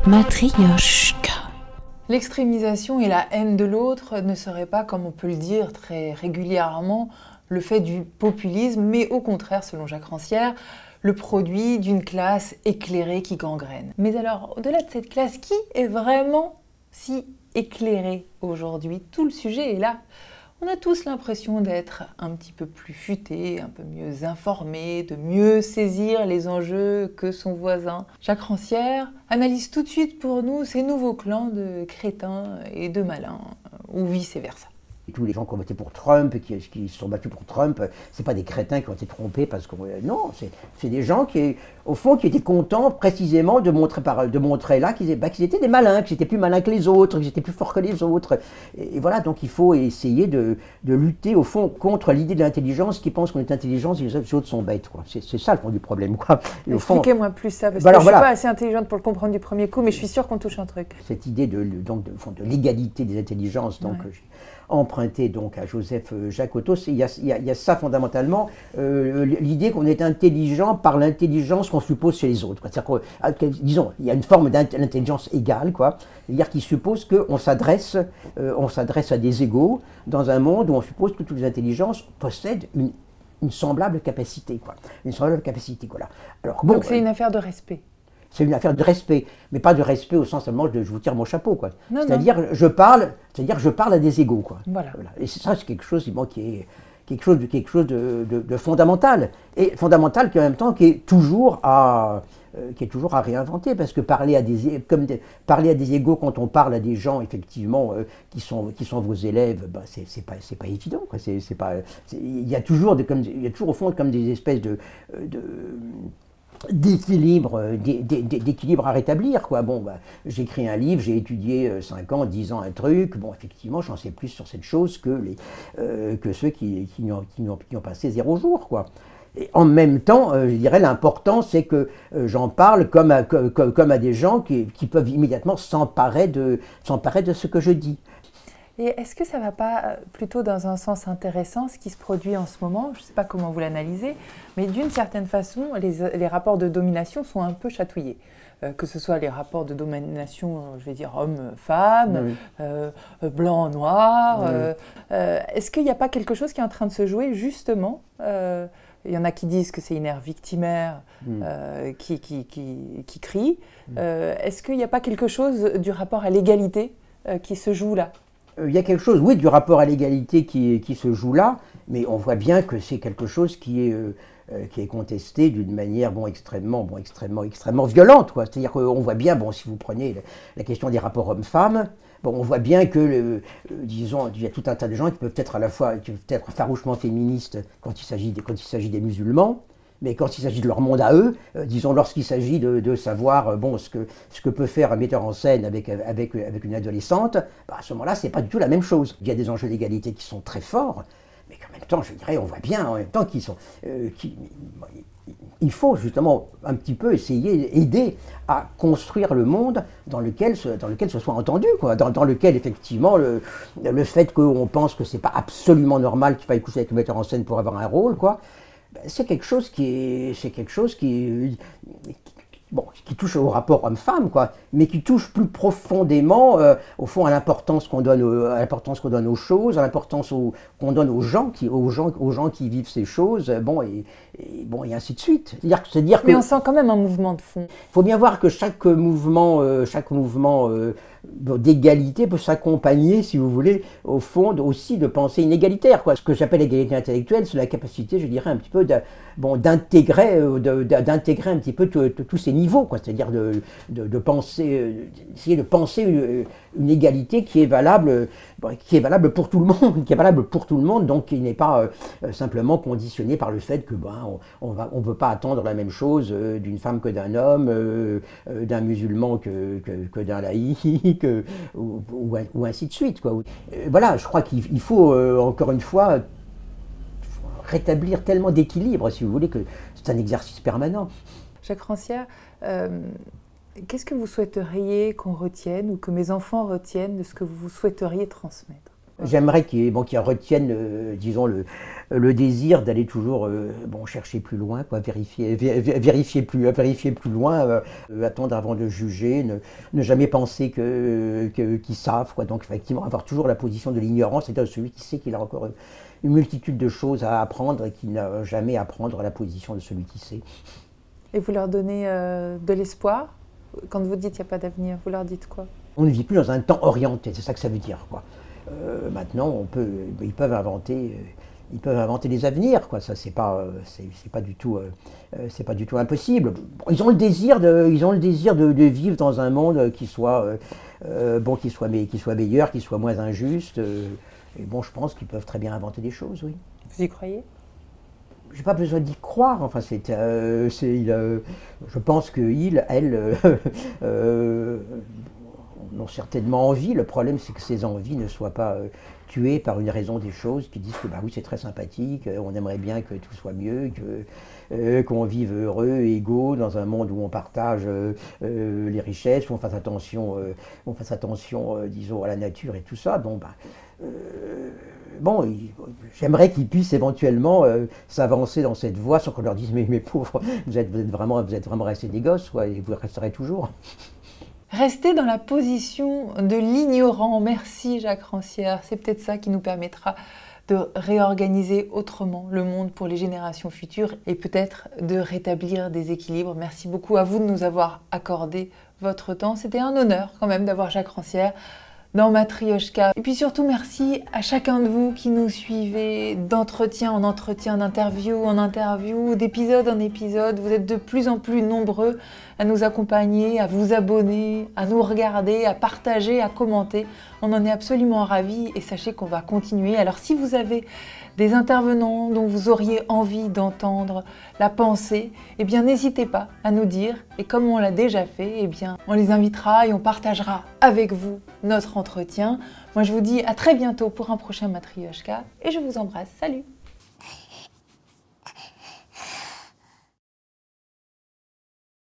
Matryoshka. L'extrémisation et la haine de l'autre ne seraient pas, comme on peut le dire très régulièrement, le fait du populisme, mais au contraire, selon Jacques Rancière, le produit d'une classe éclairée qui gangrène. Mais alors, au-delà de cette classe, qui est vraiment si éclairée aujourd'hui? Tout le sujet est là. On a tous l'impression d'être un petit peu plus futé, un peu mieux informé, de mieux saisir les enjeux que son voisin. Jacques Rancière analyse tout de suite pour nous ces nouveaux clans de crétins et de malins, ou vice-versa. Tous les gens qui ont voté pour Trump, qui se sont battus pour Trump, c'est pas des crétins qui ont été trompés parce que non, c'est des gens qui, au fond, qui étaient contents précisément de montrer là qu'ils étaient des malins, qu'ils étaient plus malins que les autres, qu'ils étaient plus forts que les autres. Et voilà, donc il faut essayer de lutter au fond contre l'idée de l'intelligence qui pense qu'on est intelligent et les autres sont bêtes. C'est ça le fond du problème, quoi. Expliquez-moi plus ça, parce que je ne suis pas assez intelligente pour le comprendre du premier coup, mais je suis sûre qu'on touche un truc. Cette idée de l'égalité des intelligences, donc. Ouais. Emprunté donc à Joseph Jacotot, il y a ça fondamentalement, l'idée qu'on est intelligent par l'intelligence qu'on suppose chez les autres. C'est-à-dire que, disons, il y a une forme d'intelligence égale, quoi, c'est-à-dire qui suppose qu'on s'adresse à des égaux dans un monde où on suppose que toutes les intelligences possèdent une semblable capacité, quoi. Une semblable capacité, voilà. Alors, bon, donc c'est une affaire de respect. C'est une affaire de respect, mais pas de respect au sens seulement de je vous tire mon chapeau, quoi. C'est-à-dire je parle à des égaux, quoi. Voilà. Et ça, c'est quelque chose qui est quelque chose de fondamental, et fondamental qui en même temps qui est toujours à réinventer, parce que parler à des égaux quand on parle à des gens effectivement qui sont vos élèves, ben c'est pas évident, quoi. Il y a toujours au fond comme des espèces d'équilibre à rétablir, quoi. Bon, bah, j'écris un livre, j'ai étudié 5 ans, 10 ans un truc, bon, effectivement, j'en sais plus sur cette chose que ceux qui n'y ont passé 0 jour, quoi. Et en même temps, je dirais, l'important, c'est que j'en parle comme à des gens qui peuvent immédiatement s'emparer de ce que je dis. Et est-ce que ça ne va pas plutôt dans un sens intéressant, ce qui se produit en ce moment? Je ne sais pas comment vous l'analysez, mais d'une certaine façon, les rapports de domination sont un peu chatouillés. Que ce soit les rapports de domination, je vais dire homme-femme, oui. Blanc-noir. Oui. Est-ce qu'il n'y a pas quelque chose qui est en train de se jouer justement? Il y en a qui disent que c'est une ère victimaire qui crie. Est-ce qu'il n'y a pas quelque chose du rapport à l'égalité qui se joue là? Il y a quelque chose, oui, du rapport à l'égalité qui se joue là, mais on voit bien que c'est quelque chose qui est contesté d'une manière extrêmement violente, quoi. C'est-à-dire qu'on voit bien, si vous prenez la question des rapports hommes-femmes, on voit bien que, disons, il y a tout un tas de gens qui peuvent être farouchement féministes quand il s'agit des musulmans. Mais quand il s'agit de leur monde à eux, disons lorsqu'il s'agit de savoir ce que peut faire un metteur en scène avec une adolescente, à ce moment-là, c'est pas du tout la même chose. Il y a des enjeux d'égalité qui sont très forts, mais qu'en même temps, je dirais, on voit bien en même temps il faut justement un petit peu aider à construire le monde dans lequel ce soit entendu, quoi, dans lequel effectivement le fait qu'on pense que c'est pas absolument normal qu'il faille coucher avec le metteur en scène pour avoir un rôle, quoi. C'est quelque chose qui touche au rapport homme-femme, quoi, mais qui touche plus profondément, au fond, à l'importance qu'on donne aux choses, à l'importance qu'on donne aux gens qui vivent ces choses, et ainsi de suite. Mais on sent quand même un mouvement de fond. Il faut bien voir que chaque mouvement d'égalité peut s'accompagner, si vous voulez, au fond aussi de pensée inégalitaire, quoi. Ce que j'appelle l'égalité intellectuelle, c'est la capacité, je dirais, un petit peu d'intégrer un petit peu tous ces niveaux, quoi. C'est-à-dire essayer de penser une égalité qui est valable pour tout le monde, donc qui n'est pas simplement conditionnée par le fait que on veut pas attendre la même chose d'une femme que d'un homme, d'un musulman que d'un laïc, ou ainsi de suite, quoi. Voilà, je crois qu'il faut encore une fois rétablir tellement d'équilibre, si vous voulez, que c'est un exercice permanent. Jacques Rancière, qu'est-ce que vous souhaiteriez qu'on retienne ou que mes enfants retiennent de ce que vous souhaiteriez transmettre? J'aimerais qu'ils retiennent, disons, le désir d'aller toujours chercher plus loin, quoi, vérifier plus loin, attendre avant de juger, ne jamais penser qu'ils savent, quoi. Donc effectivement, avoir toujours la position de l'ignorance, c'est-à-dire celui qui sait qu'il a encore une multitude de choses à apprendre et qui n'a jamais à prendre la position de celui qui sait. Et vous leur donnez de l'espoir? Quand vous dites qu'il n'y a pas d'avenir, vous leur dites quoi? On ne vit plus dans un temps orienté, c'est ça que ça veut dire, quoi. Maintenant, ils peuvent inventer des avenirs, quoi. Ça, c'est pas du tout impossible. Bon, ils ont le désir de vivre dans un monde qui soit meilleur, qui soit moins injuste. Et bon, je pense qu'ils peuvent très bien inventer des choses, oui. Vous y croyez? J'ai pas besoin d'y croire. Enfin, je pense qu'ils, elles, ont certainement envie. Le problème, c'est que ces envies ne soient pas tuées par une raison des choses, qui disent que bah oui, c'est très sympathique, on aimerait bien que tout soit mieux, qu'on vive heureux, égaux, dans un monde où on partage les richesses, où on fasse attention, disons, à la nature et tout ça. J'aimerais qu'ils puissent éventuellement s'avancer dans cette voie sans qu'on leur dise mais pauvres, vous êtes vraiment restés des gosses, quoi, et vous resterez toujours. Rester dans la position de l'ignorant. Merci Jacques Rancière. C'est peut-être ça qui nous permettra de réorganiser autrement le monde pour les générations futures et peut-être de rétablir des équilibres. Merci beaucoup à vous de nous avoir accordé votre temps. C'était un honneur quand même d'avoir Jacques Rancière dans Matryoshka. Et puis surtout, merci à chacun de vous qui nous suivez d'entretien en entretien, d'interview en interview, d'épisode en épisode. Vous êtes de plus en plus nombreux à nous accompagner, à vous abonner, à nous regarder, à partager, à commenter. On en est absolument ravis et sachez qu'on va continuer. Alors si vous avez des intervenants dont vous auriez envie d'entendre la pensée, eh bien n'hésitez pas à nous dire. Et comme on l'a déjà fait, eh bien on les invitera et on partagera avec vous notre entretien. Moi je vous dis à très bientôt pour un prochain Matryoshka et je vous embrasse. Salut!